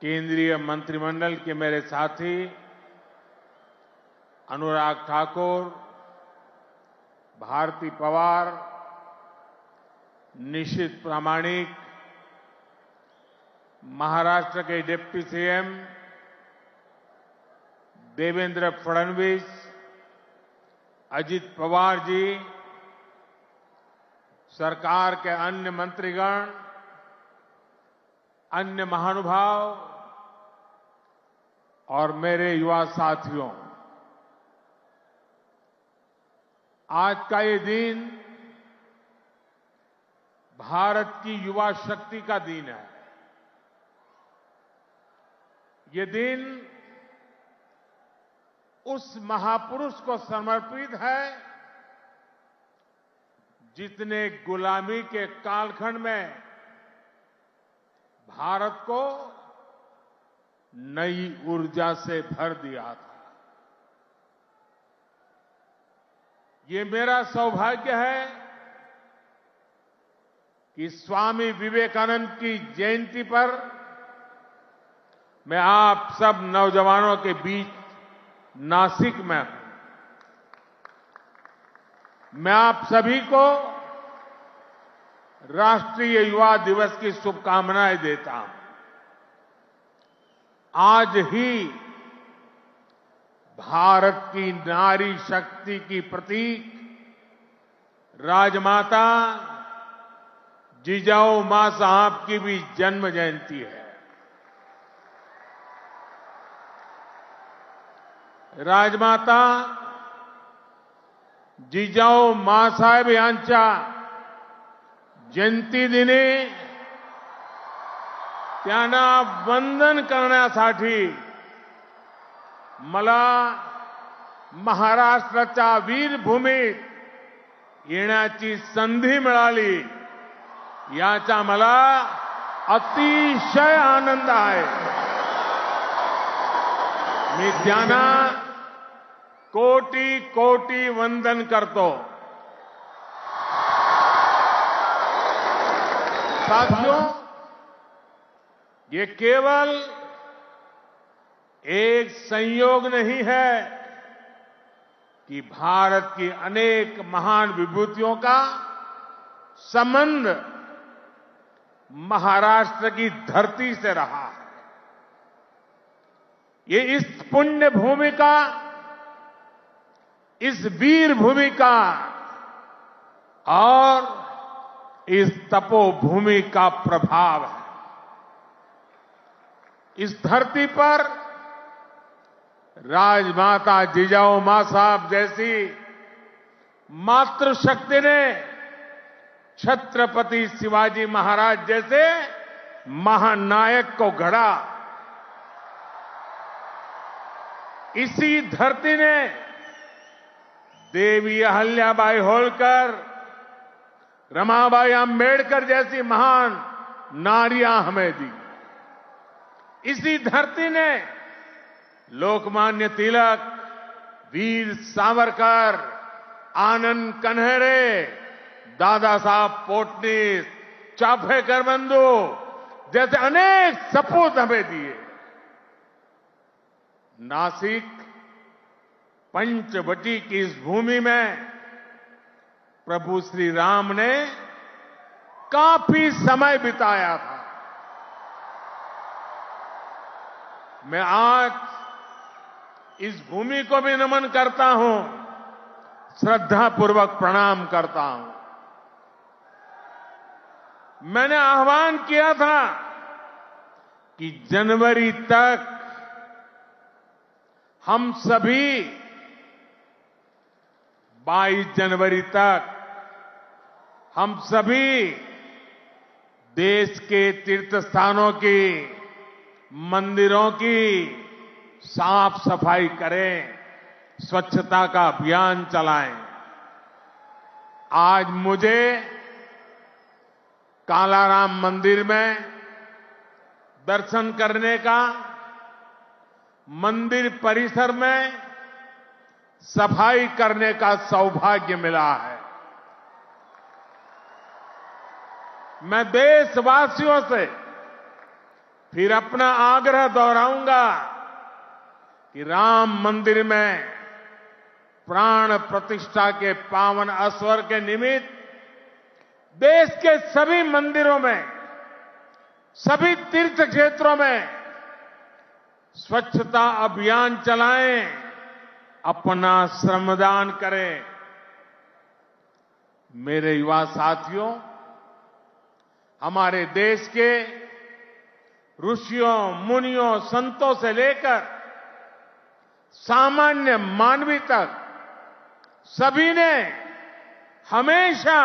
केंद्रीय मंत्रिमंडल के मेरे साथी अनुराग ठाकुर, भारती पवार, निशित प्रामाणिक, महाराष्ट्र के डिप्टी सीएम देवेंद्र फडणवीस, अजित पवार जी, सरकार के अन्य मंत्रीगण, अन्य महानुभाव और मेरे युवा साथियों, आज का ये दिन भारत की युवा शक्ति का दिन है। ये दिन उस महापुरुष को समर्पित है जिसने गुलामी के कालखंड में भारत को नई ऊर्जा से भर दिया था। ये मेरा सौभाग्य है कि स्वामी विवेकानंद की जयंती पर मैं आप सब नौजवानों के बीच नासिक में हूं। मैं आप सभी को राष्ट्रीय युवा दिवस की शुभकामनाएं देता हूं। आज ही भारत की नारी शक्ति की प्रतीक राजमाता जिजाऊ मां साहब की भी जन्म जयंती है। राजमाता जिजाऊ मांसाहेब यांच्या जयंती दिनी त्यांना वंदन करण्यासाठी मला महाराष्ट्राच्या वीरभूमीत येण्याची संधी मिळाली, याचा मला अतिशय आनंद आहे। मी त्यांना कोटी कोटी वंदन करतो। साथियों, ये केवल एक संयोग नहीं है कि भारत की अनेक महान विभूतियों का संबंध महाराष्ट्र की धरती से रहा है। ये इस पुण्य भूमि का, इस वीर भूमि का और इस तपोभूमि का प्रभाव है। इस धरती पर राजमाता जिजाऊ मां साहब जैसी मातृशक्ति ने छत्रपति शिवाजी महाराज जैसे महानायक को गढ़ा। इसी धरती ने देवी अहल्याबाई होलकर, रमाबाई अंबेडकर जैसी महान नारियां हमें दी। इसी धरती ने लोकमान्य तिलक, वीर सावरकर, आनंद कन्हेरे, दादा साहब पोटनीस, चाफेकर बंधु जैसे अनेक सपूत हमें दिए। नासिक पंचवटी की इस भूमि में प्रभु श्री राम ने काफी समय बिताया था। मैं आज इस भूमि को भी नमन करता हूं, श्रद्धापूर्वक प्रणाम करता हूं। मैंने आह्वान किया था कि जनवरी तक हम सभी 22 जनवरी तक हम सभी देश के तीर्थ स्थानों की, मंदिरों की साफ सफाई करें, स्वच्छता का अभियान चलाएं। आज मुझे कालाराम मंदिर में दर्शन करने का, मंदिर परिसर में सफाई करने का सौभाग्य मिला है। मैं देशवासियों से फिर अपना आग्रह दोहराऊंगा कि राम मंदिर में प्राण प्रतिष्ठा के पावन अवसर के निमित्त देश के सभी मंदिरों में, सभी तीर्थ क्षेत्रों में स्वच्छता अभियान चलाएं, अपना श्रमदान करें। मेरे युवा साथियों, हमारे देश के ऋषियों, मुनियों, संतों से लेकर सामान्य मानवी तक सभी ने हमेशा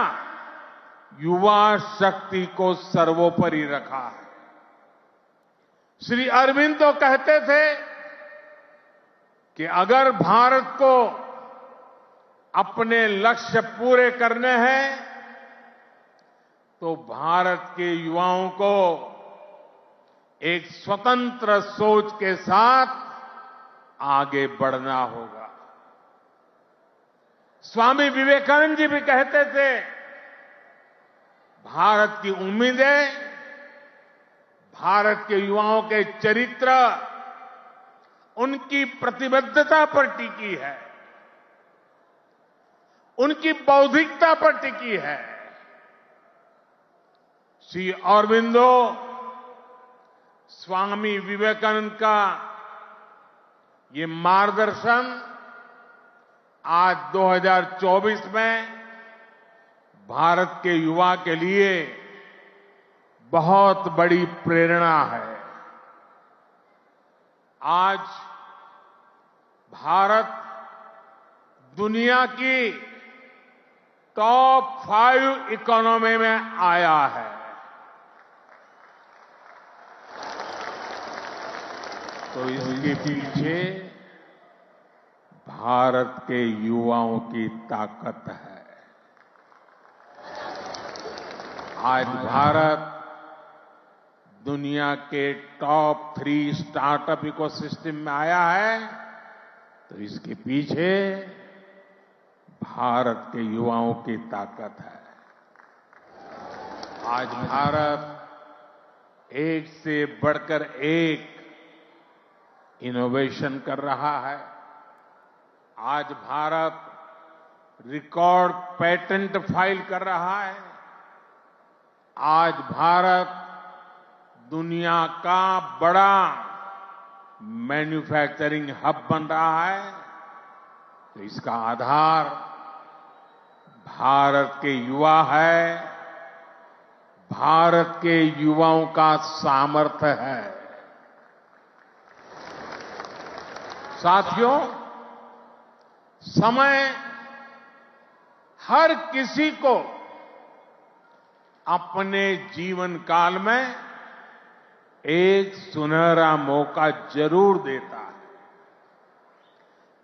युवा शक्ति को सर्वोपरि रखा है। श्री अरविंद तो कहते थे कि अगर भारत को अपने लक्ष्य पूरे करने हैं तो भारत के युवाओं को एक स्वतंत्र सोच के साथ आगे बढ़ना होगा। स्वामी विवेकानंद जी भी कहते थे, भारत की उम्मीदें भारत के युवाओं के चरित्र, उनकी प्रतिबद्धता पर टिकी है, उनकी बौद्धिकता पर टिकी है। श्री अरबिंदो स्वामी विवेकानंद का ये मार्गदर्शन आज 2024 में भारत के युवा के लिए बहुत बड़ी प्रेरणा है। आज भारत दुनिया की टॉप 5 इकोनॉमी में आया है। तो इसके पीछे भारत के युवाओं की ताकत है। आज भारत दुनिया के टॉप 3 स्टार्टअप इकोसिस्टम में आया है, तो इसके पीछे भारत के युवाओं की ताकत है। आज भारत एक से बढ़कर एक इनोवेशन कर रहा है। आज भारत रिकॉर्ड पेटेंट फाइल कर रहा है। आज भारत दुनिया का बड़ा मैन्युफैक्चरिंग हब बन रहा है। तो इसका आधार भारत के युवा है, भारत के युवाओं का सामर्थ्य है। साथियों, समय हर किसी को अपने जीवन काल में एक सुनहरा मौका जरूर देता है।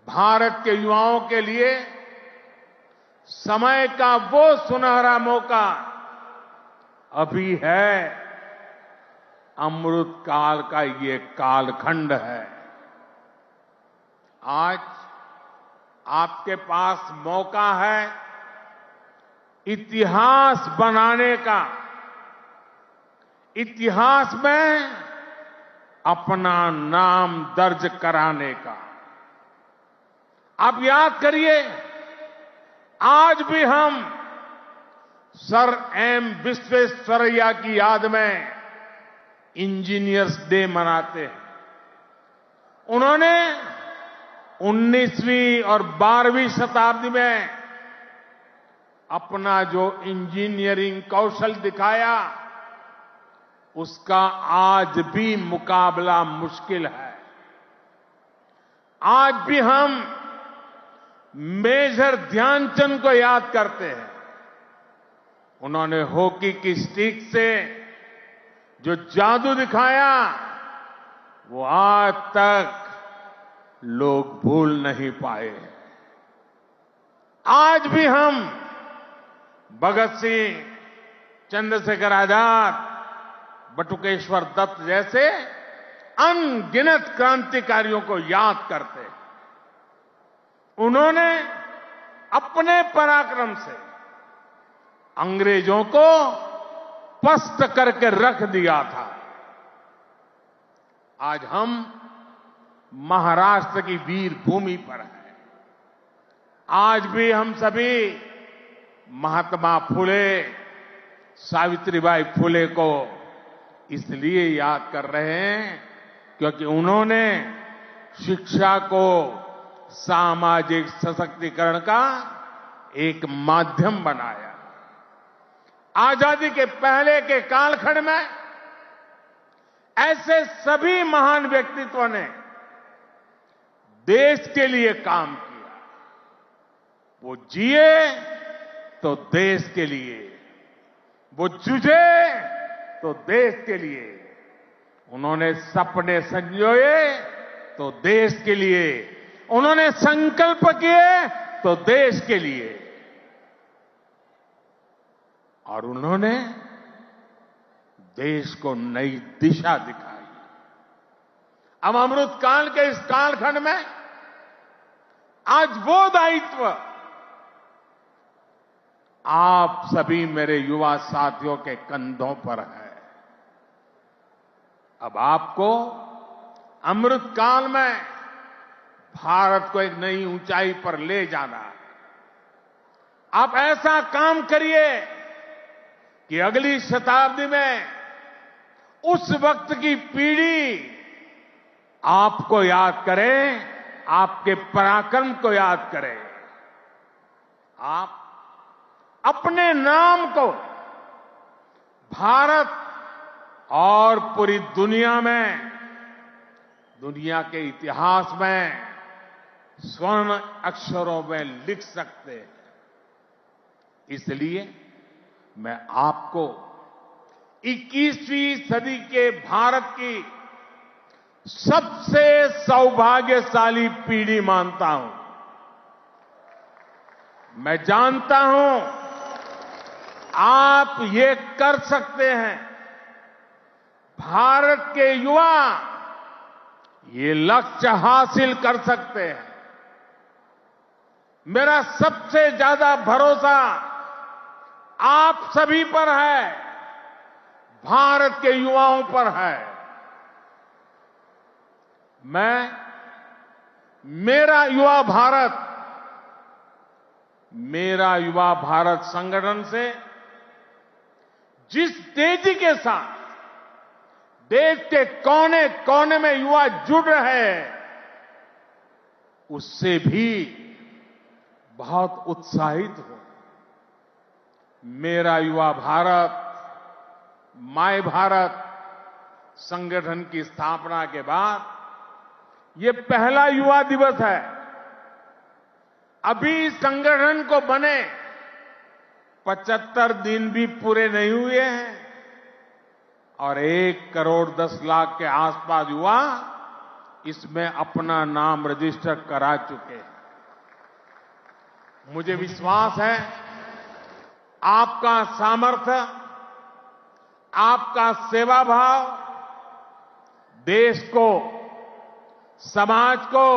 भारत के युवाओं के लिए समय का वो सुनहरा मौका अभी है। अमृत काल का ये कालखंड है। आज आपके पास मौका है इतिहास बनाने का, इतिहास में अपना नाम दर्ज कराने का। आप याद करिए, आज भी हम सर एम विश्वेश्वरैया की याद में इंजीनियर्स डे मनाते हैं। उन्होंने 19वीं और 12वीं शताब्दी में अपना जो इंजीनियरिंग कौशल दिखाया, उसका आज भी मुकाबला मुश्किल है। आज भी हम मेजर ध्यानचंद को याद करते हैं। उन्होंने हॉकी की स्टिक से जो जादू दिखाया, वो आज तक लोग भूल नहीं पाए हैं। आज भी हम भगत सिंह, चंद्रशेखर आजाद, बटुकेश्वर दत्त जैसे अनगिनत क्रांतिकारियों को याद करते हैं। उन्होंने अपने पराक्रम से अंग्रेजों को पस्त करके रख दिया था। आज हम महाराष्ट्र की वीर भूमि पर हैं। आज भी हम सभी महात्मा फुले, सावित्रीबाई फुले को इसलिए याद कर रहे हैं क्योंकि उन्होंने शिक्षा को सामाजिक सशक्तिकरण का एक माध्यम बनाया। आजादी के पहले के कालखंड में ऐसे सभी महान व्यक्तित्वों ने देश के लिए काम किया। वो जिए तो देश के लिए, वो जूझे तो देश के लिए, उन्होंने सपने संजोए तो देश के लिए, उन्होंने संकल्प किए तो देश के लिए, और उन्होंने देश को नई दिशा दिखाई। अब अमृतकाल के इस कालखंड में आज वो दायित्व आप सभी मेरे युवा साथियों के कंधों पर है। अब आपको अमृतकाल में भारत को एक नई ऊंचाई पर ले जाना है। आप ऐसा काम करिए कि अगली शताब्दी में उस वक्त की पीढ़ी आपको याद करे, आपके पराक्रम को याद करे। आप अपने नाम को भारत और पूरी दुनिया में, दुनिया के इतिहास में स्वर्ण अक्षरों में लिख सकते हैं। इसलिए मैं आपको 21वीं सदी के भारत की सबसे सौभाग्यशाली पीढ़ी मानता हूं। मैं जानता हूं आप ये कर सकते हैं। भारत के युवा ये लक्ष्य हासिल कर सकते हैं। मेरा सबसे ज्यादा भरोसा आप सभी पर है, भारत के युवाओं पर है। मैं मेरा युवा भारत संगठन से जिस तेजी के साथ देश के कोने कोने में युवा जुड़ रहे हैं, उससे भी बहुत उत्साहित हूं। मेरा युवा भारत, माय भारत संगठन की स्थापना के बाद ये पहला युवा दिवस है। अभी संगठन को बने 75 दिन भी पूरे नहीं हुए हैं और 1 करोड़ 10 लाख के आसपास युवा इसमें अपना नाम रजिस्टर करा चुके हैं। मुझे विश्वास है आपका सामर्थ्य, आपका सेवा भाव देश को, समाज को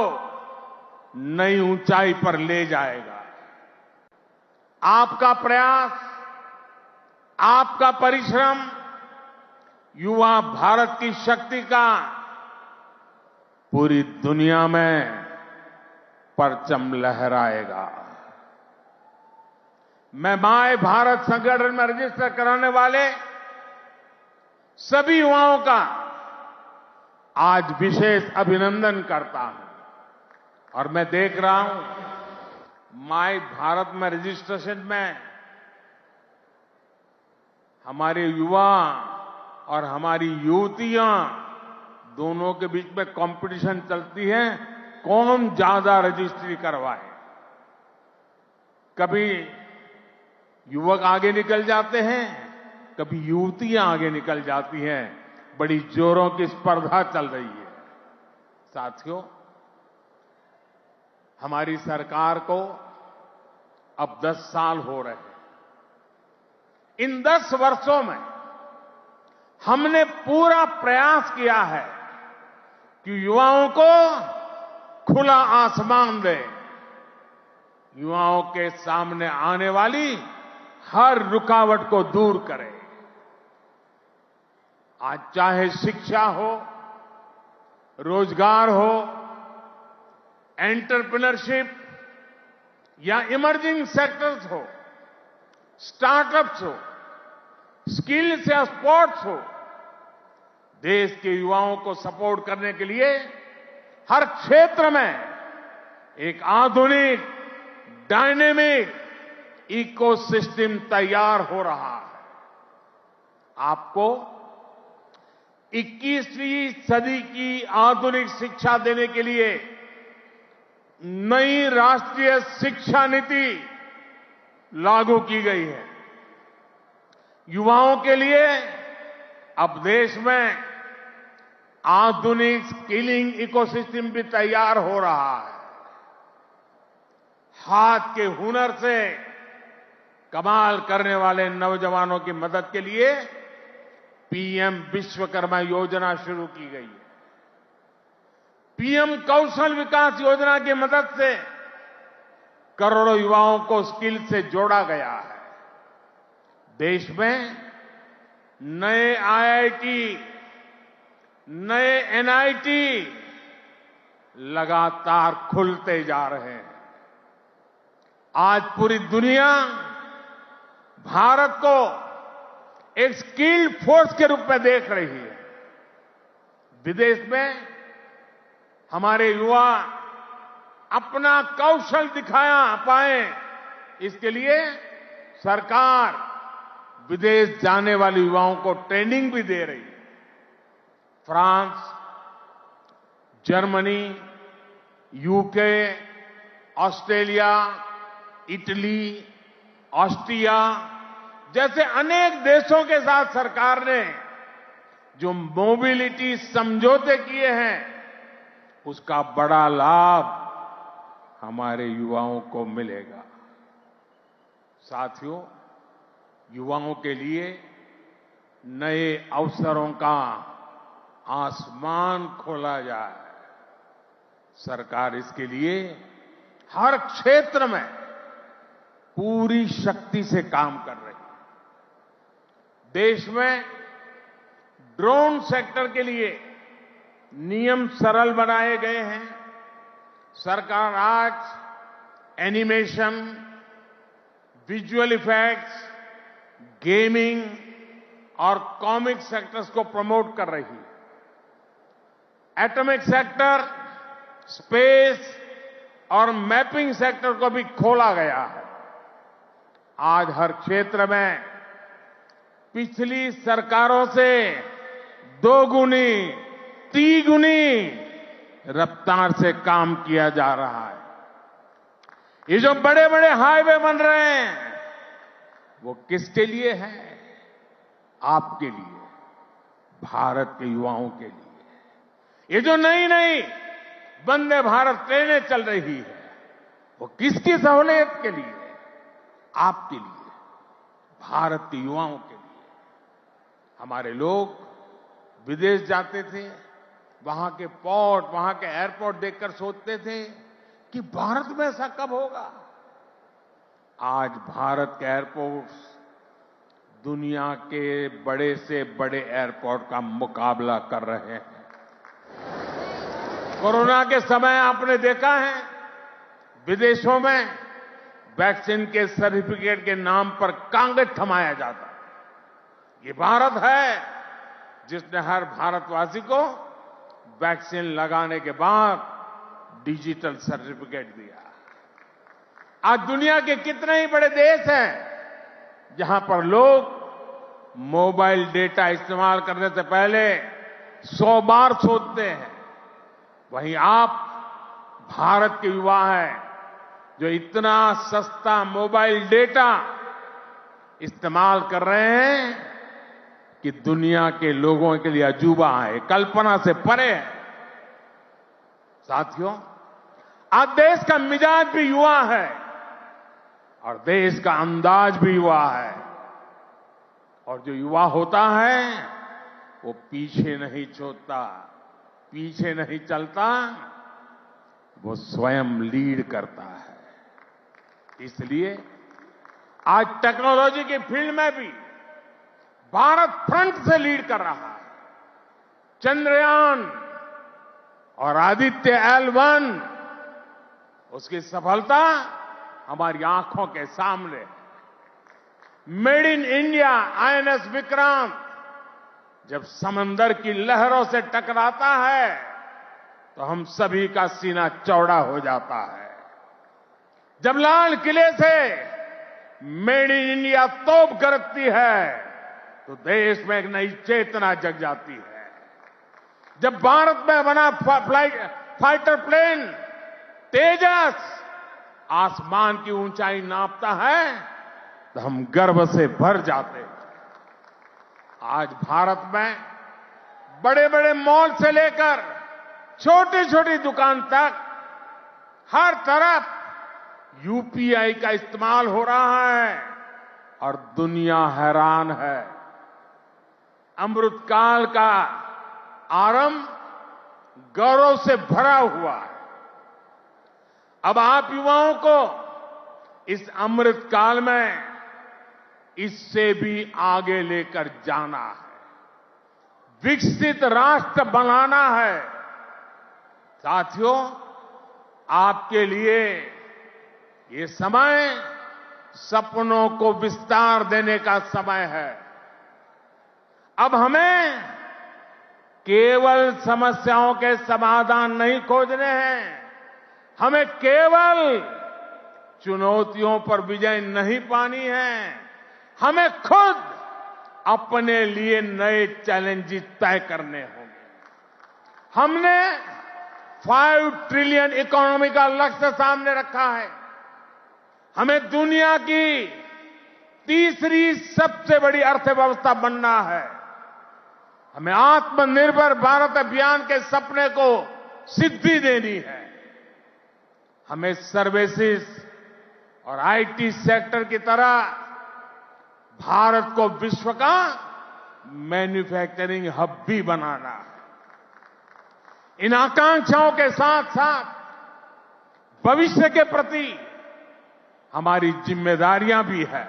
नई ऊंचाई पर ले जाएगा। आपका प्रयास, आपका परिश्रम युवा भारत की शक्ति का पूरी दुनिया में परचम लहराएगा। मैं माय भारत संगठन में रजिस्टर कराने वाले सभी युवाओं का आज विशेष अभिनंदन करता हूं। और मैं देख रहा हूं माय भारत में रजिस्ट्रेशन में हमारे युवा और हमारी युवतियां दोनों के बीच में कंपटीशन चलती है, कौन ज्यादा रजिस्ट्री करवाए। कभी युवक आगे निकल जाते हैं, कभी युवतियां आगे निकल जाती हैं। बड़ी जोरों की स्पर्धा चल रही है। साथियों, हमारी सरकार को अब 10 साल हो रहे हैं। इन 10 वर्षों में हमने पूरा प्रयास किया है कि युवाओं को खुला आसमान दे, युवाओं के सामने आने वाली हर रुकावट को दूर करें। आज चाहे शिक्षा हो, रोजगार हो, एंटरप्रेन्योरशिप या इमर्जिंग सेक्टर्स हो, स्टार्टअप्स हो, स्किल्स या स्पोर्ट्स हो, देश के युवाओं को सपोर्ट करने के लिए हर क्षेत्र में एक आधुनिक, डायनेमिक इकोसिस्टम तैयार हो रहा है। आपको 21वीं सदी की आधुनिक शिक्षा देने के लिए नई राष्ट्रीय शिक्षा नीति लागू की गई है। युवाओं के लिए अब देश में आधुनिक स्किलिंग इकोसिस्टम भी तैयार हो रहा है। हाथ के हुनर से कमाल करने वाले नौजवानों की मदद के लिए पीएम विश्वकर्मा योजना शुरू की गई है। पीएम कौशल विकास योजना की मदद से करोड़ों युवाओं को स्किल से जोड़ा गया है। देश में नए आईआईटी, नए एनआईटी लगातार खुलते जा रहे हैं। आज पूरी दुनिया भारत को एक स्किल्ड फोर्स के रूप में देख रही है। विदेश में हमारे युवा अपना कौशल दिखाया पाए, इसके लिए सरकार विदेश जाने वाले युवाओं को ट्रेनिंग भी दे रही है। France, Germany, UK, Australia, Italy, Austria जैसे अनेक देशों के साथ सरकार ने जो मोबिलिटी समझौते किए हैं, उसका बड़ा लाभ हमारे युवाओं को मिलेगा। साथियों, युवाओं के लिए नए अवसरों का आसमान खोला जाए। सरकार इसके लिए हर क्षेत्र में पूरी शक्ति से काम कर रही है। देश में ड्रोन सेक्टर के लिए नियम सरल बनाए गए हैं। सरकार आज एनिमेशन, विजुअल इफेक्ट्स, गेमिंग और कॉमिक सेक्टर्स को प्रमोट कर रही है। एटॉमिक सेक्टर, स्पेस और मैपिंग सेक्टर को भी खोला गया है। आज हर क्षेत्र में पिछली सरकारों से 2 गुनी, 3 गुनी रफ्तार से काम किया जा रहा है। ये जो बड़े बड़े हाईवे बन रहे हैं, वो किसके लिए है? आपके लिए, भारत के युवाओं के लिए। ये जो नई नई वंदे भारत ट्रेनें चल रही है, वो किसकी सहूलियत के लिए? आपके लिए, भारत के युवाओं के लिए। हमारे लोग विदेश जाते थे, वहां के पोर्ट, वहां के एयरपोर्ट देखकर सोचते थे कि भारत में ऐसा कब होगा। आज भारत के एयरपोर्ट्स दुनिया के बड़े से बड़े एयरपोर्ट का मुकाबला कर रहे हैं। कोरोना के समय आपने देखा है, विदेशों में वैक्सीन के सर्टिफिकेट के नाम पर कांगज थमाया जाता है। ये भारत है जिसने हर भारतवासी को वैक्सीन लगाने के बाद डिजिटल सर्टिफिकेट दिया। आज दुनिया के कितने ही बड़े देश हैं जहां पर लोग मोबाइल डेटा इस्तेमाल करने से पहले 100 बार सोचते हैं। वहीं आप भारत के युवा हैं जो इतना सस्ता मोबाइल डेटा इस्तेमाल कर रहे हैं कि दुनिया के लोगों के लिए अजूबा है, कल्पना से परे है। साथियों, आज देश का मिजाज भी युवा है और देश का अंदाज भी युवा है। और जो युवा होता है वो पीछे नहीं छोड़ता, पीछे नहीं चलता, वो स्वयं लीड करता है। इसलिए आज टेक्नोलॉजी की फील्ड में भी भारत फ्रंट से लीड कर रहा है। चंद्रयान और आदित्य L1 उसकी सफलता हमारी आंखों के सामने है। Made in India INS Vikrant जब समंदर की लहरों से टकराता है तो हम सभी का सीना चौड़ा हो जाता है। जब लाल किले से मेड इन इंडिया तोप गरजती है तो देश में एक नई चेतना जग जाती है। जब भारत में बना फाइटर प्लेन तेजस आसमान की ऊंचाई नापता है तो हम गर्व से भर जाते हैं। आज भारत में बड़े बड़े मॉल से लेकर छोटी छोटी दुकान तक हर तरफ UPI का इस्तेमाल हो रहा है और दुनिया हैरान है। अमृतकाल का आरंभ गौरव से भरा हुआ है। अब आप युवाओं को इस अमृतकाल में इससे भी आगे लेकर जाना है, विकसित राष्ट्र बनाना है। साथियों, आपके लिए ये समय सपनों को विस्तार देने का समय है। अब हमें केवल समस्याओं के समाधान नहीं खोजने हैं, हमें केवल चुनौतियों पर विजय नहीं पानी है, हमें खुद अपने लिए नए चैलेंजेस तय करने होंगे। हमने 5 ट्रिलियन इकोनॉमी का लक्ष्य सामने रखा है। हमें दुनिया की तीसरी सबसे बड़ी अर्थव्यवस्था बनना है। हमें आत्मनिर्भर भारत अभियान के सपने को सिद्धि देनी है। हमें सर्विसेज और IT सेक्टर की तरह भारत को विश्व का मैन्युफैक्चरिंग हब भी बनाना है। इन आकांक्षाओं के साथ साथ भविष्य के प्रति हमारी जिम्मेदारियां भी है।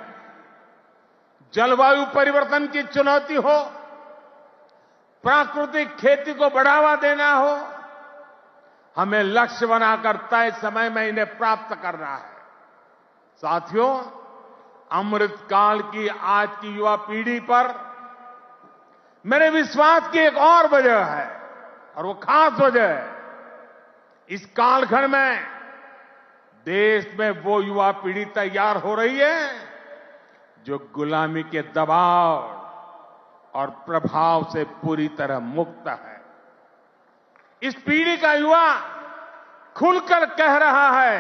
जलवायु परिवर्तन की चुनौती हो, प्राकृतिक खेती को बढ़ावा देना हो, हमें लक्ष्य बनाकर तय समय में इन्हें प्राप्त करना है। साथियों, अमृतकाल की आज की युवा पीढ़ी पर मेरे विश्वास की एक और वजह है और वो खास वजह है। इस कालखंड में देश में वो युवा पीढ़ी तैयार हो रही है जो गुलामी के दबाव और प्रभाव से पूरी तरह मुक्त है। इस पीढ़ी का युवा खुलकर कह रहा है,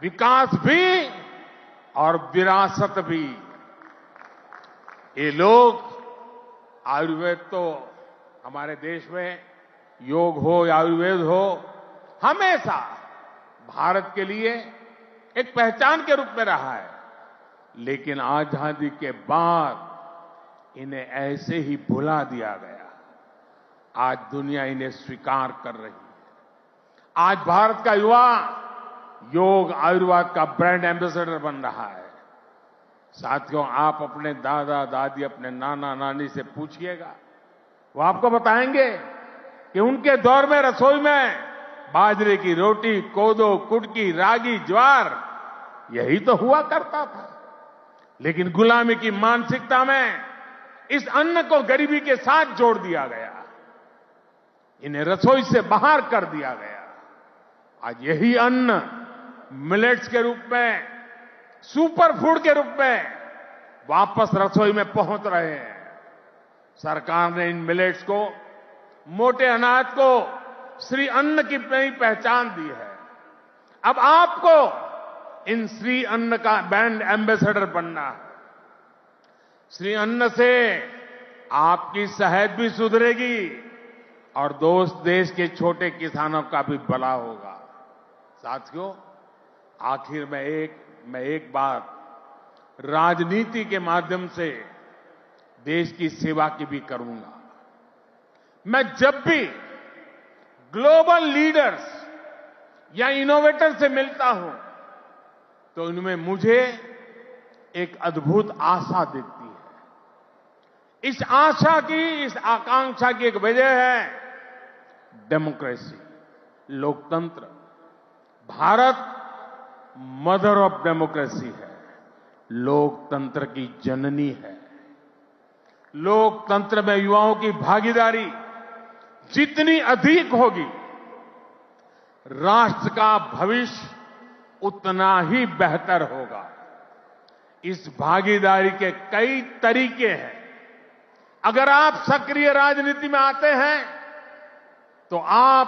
विकास भी और विरासत भी। ये लोग आयुर्वेद तो हमारे देश में योग हो या आयुर्वेद हो, हमेशा भारत के लिए एक पहचान के रूप में रहा है। लेकिन आजादी के बाद इन्हें ऐसे ही भुला दिया गया। आज दुनिया इन्हें स्वीकार कर रही है। आज भारत का युवा योग आयुर्वेद का ब्रांड एम्बेसडर बन रहा है। साथियों, आप अपने दादा दादी, अपने नाना नानी से पूछिएगा, वो आपको बताएंगे कि उनके दौर में रसोई में बाजरे की रोटी, कोदो, कुटकी, रागी, ज्वार यही तो हुआ करता था। लेकिन गुलामी की मानसिकता में इस अन्न को गरीबी के साथ जोड़ दिया गया, इन्हें रसोई से बाहर कर दिया गया। आज यही अन्न मिलेट्स के रूप में, सुपर फूड के रूप में वापस रसोई में पहुंच रहे हैं। सरकार ने इन मिलेट्स को, मोटे अनाज को श्री अन्न की नई पहचान दी है। अब आपको इन श्री अन्न का ब्रांड एम्बेसडर बनना है। श्री अन्न से आपकी सेहत भी सुधरेगी और देश के छोटे किसानों का भी भला होगा। साथियों, आखिर में एक बात राजनीति के माध्यम से देश की सेवा की भी करूंगा। मैं जब भी ग्लोबल लीडर्स या इनोवेटर से मिलता हूं तो उनमें मुझे एक अद्भुत आशा दिखती है। इस आशा की, इस आकांक्षा की एक वजह है डेमोक्रेसी। लोकतंत्र, भारत मदर ऑफ डेमोक्रेसी है, लोकतंत्र की जननी है। लोकतंत्र में युवाओं की भागीदारी जितनी अधिक होगी, राष्ट्र का भविष्य उतना ही बेहतर होगा। इस भागीदारी के कई तरीके हैं। अगर आप सक्रिय राजनीति में आते हैं तो आप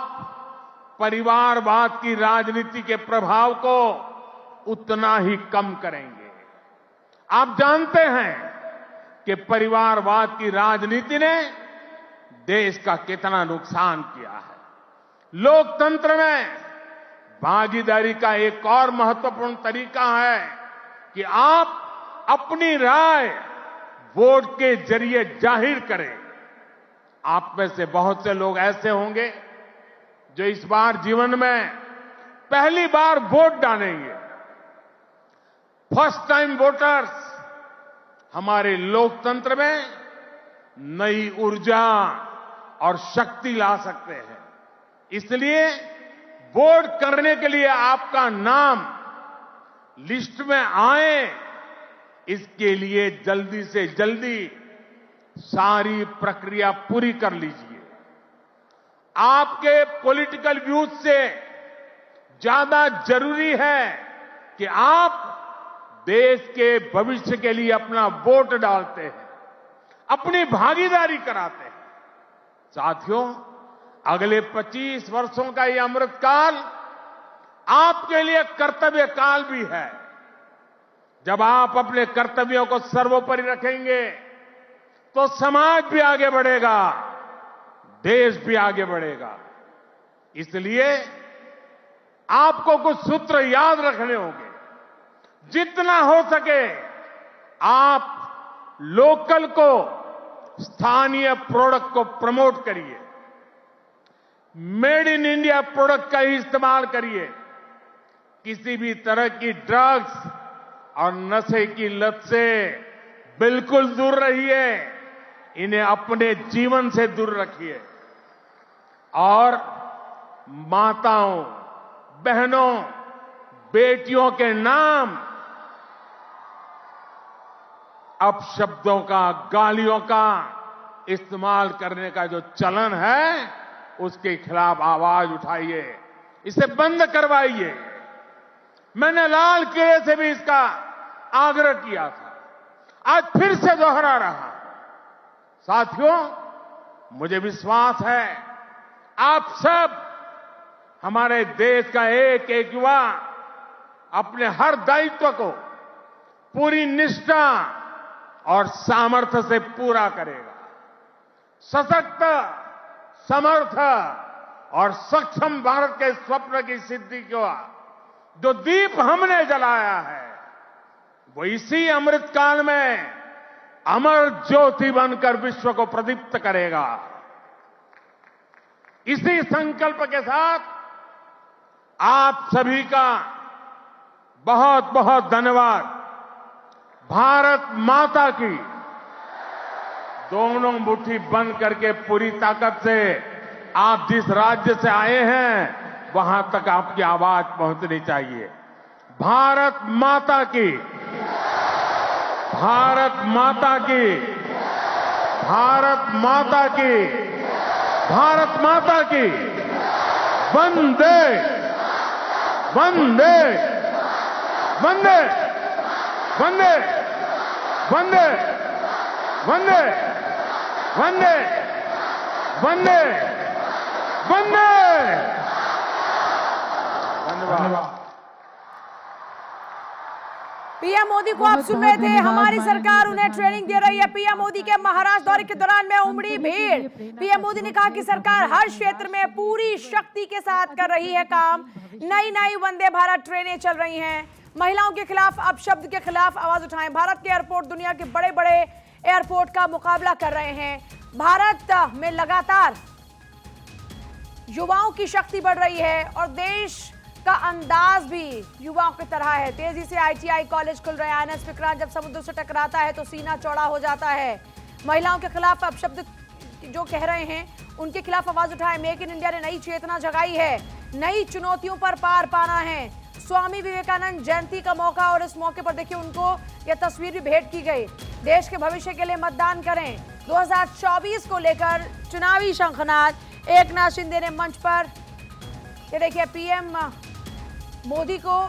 परिवारवाद की राजनीति के प्रभाव को उतना ही कम करेंगे। आप जानते हैं कि परिवारवाद की राजनीति ने देश का कितना नुकसान किया है। लोकतंत्र में भागीदारी का एक और महत्वपूर्ण तरीका है कि आप अपनी राय वोट के जरिए जाहिर करें। आप में से बहुत से लोग ऐसे होंगे जो इस बार जीवन में पहली बार वोट डालेंगे। फर्स्ट टाइम वोटर्स हमारे लोकतंत्र में नई ऊर्जा और शक्ति ला सकते हैं। इसलिए वोट करने के लिए आपका नाम लिस्ट में आए, इसके लिए जल्दी से जल्दी सारी प्रक्रिया पूरी कर लीजिए। आपके पॉलिटिकल व्यूज से ज्यादा जरूरी है कि आप देश के भविष्य के लिए अपना वोट डालते हैं, अपनी भागीदारी कराते हैं। साथियों, अगले 25 वर्षों का ये अमृत काल आपके लिए कर्तव्य काल भी है। जब आप अपने कर्तव्यों को सर्वोपरि रखेंगे तो समाज भी आगे बढ़ेगा, देश भी आगे बढ़ेगा। इसलिए आपको कुछ सूत्र याद रखने होंगे। जितना हो सके आप लोकल को, स्थानीय प्रोडक्ट को प्रमोट करिए। मेड इन इंडिया प्रोडक्ट का ही इस्तेमाल करिए। किसी भी तरह की ड्रग्स और नशे की लत से बिल्कुल दूर रहिए। इन्हें अपने जीवन से दूर रखिए। और माताओं, बहनों, बेटियों के नाम अपशब्दों का, गालियों का इस्तेमाल करने का जो चलन है, उसके खिलाफ आवाज उठाइए, इसे बंद करवाइए। मैंने लाल किले से भी इसका आग्रह किया था, आज फिर से दोहरा रहा। साथियों, मुझे विश्वास है आप सब, हमारे देश का एक एक युवा अपने हर दायित्व को पूरी निष्ठा और सामर्थ्य से पूरा करेगा। सशक्त, समर्थ और सक्षम भारत के स्वप्न की सिद्धि का जो दीप हमने जलाया है, वो इसी अमृत काल में अमर ज्योति बनकर विश्व को प्रदीप्त करेगा। इसी संकल्प के साथ आप सभी का बहुत बहुत धन्यवाद। भारत माता की दोनों मुट्ठी बंद करके पूरी ताकत से आप जिस राज्य से आए हैं वहां तक आपकी आवाज पहुंचनी चाहिए। भारत माता की, भारत माता की, भारत माता की, भारत माता की। वंदे वंदे वंदे वंदे वंदे वंदे वंदे वंदे वंदे। धन्यवाद। पीएम मोदी को आप सुन रहे थे। हमारी सरकार उन्हें ट्रेनिंग दे रही है। पीएम मोदी के महाराष्ट्र दौरे के दौरान में उमड़ी भीड़। पीएम मोदी ने कहा कि सरकार हर क्षेत्र में पूरी शक्ति के साथ कर रही है काम। नई नई वंदे भारत ट्रेनें चल रही हैं। महिलाओं के खिलाफ अपशब्द के खिलाफ आवाज उठाएं। भारत के एयरपोर्ट दुनिया के बड़े बड़े एयरपोर्ट का मुकाबला कर रहे हैं। भारत में लगातार युवाओं की शक्ति बढ़ रही है और देश का अंदाज भी युवाओं की तरह है। तेजी से आईटीआई कॉलेज खुल रहे हैं। आईएनएस विक्रांत जब समुद्र से टकराता है तो सीना चौड़ा हो जाता है। महिलाओं के खिलाफ अपशब्द जो कह रहे हैं उनके खिलाफ आवाज उठाएं। मेक इन इंडिया ने नई चेतना जगाई है। नई चुनौतियों पर पार पाना है। स्वामी विवेकानंद जयंती का मौका और इस मौके पर देखिए उनको यह तस्वीर भी भेंट की गई। देश के भविष्य के लिए मतदान करें, 2024 को लेकर चुनावी शंखनाद। एकनाथ शिंदे ने मंच पर ये देखिए पीएम मोदी को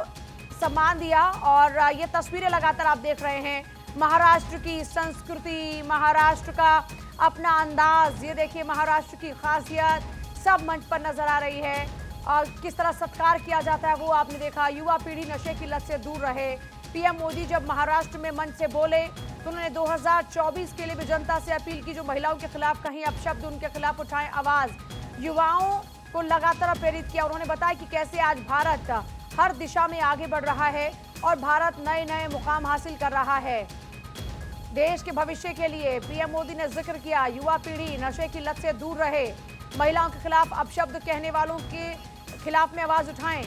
सम्मान दिया और ये तस्वीरें लगातार आप देख रहे हैं। महाराष्ट्र की संस्कृति, महाराष्ट्र का अपना अंदाज, ये देखिए महाराष्ट्र की खासियत सब मंच पर नजर आ रही है और किस तरह सत्कार किया जाता है वो आपने देखा। युवा पीढ़ी नशे की लत से दूर रहे। पीएम मोदी जब महाराष्ट्र में मंच से बोले तो उन्होंने 2024 के लिए भी जनता से अपील की, जो महिलाओं के खिलाफ कहीं अपशब्द उनके खिलाफ उठाएं आवाज। युवाओं को लगातार प्रेरित किया। उन्होंने बताया कि कैसे आज भारत हर दिशा में आगे बढ़ रहा है और भारत नए नए मुकाम हासिल कर रहा है। देश के भविष्य के लिए पीएम मोदी ने जिक्र किया, युवा पीढ़ी नशे की लत से दूर रहे, महिलाओं के खिलाफ अपशब्द कहने वालों के खिलाफ में आवाज उठाएं।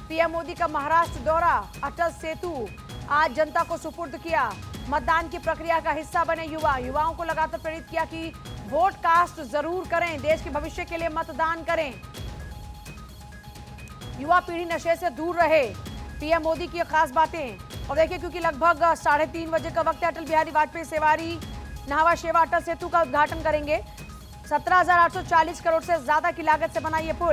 पीएम मोदी का महाराष्ट्र दौरा, अटल सेतु आज जनता को सुपुर्द किया। मतदान की प्रक्रिया का हिस्सा बने युवा, युवाओं को लगातार प्रेरित किया कि वोट कास्ट जरूर करें, देश के भविष्य के लिए मतदान करें, युवा पीढ़ी नशे से दूर रहे। पीएम मोदी की खास बातें और देखिए क्योंकि लगभग 3:30 बजे का वक्त है, अटल बिहारी वाजपेयी सेवारी नाहवा शेवा अटल सेतु का उद्घाटन करेंगे। 17,840 करोड़ से ज्यादा की लागत से बना ये पुल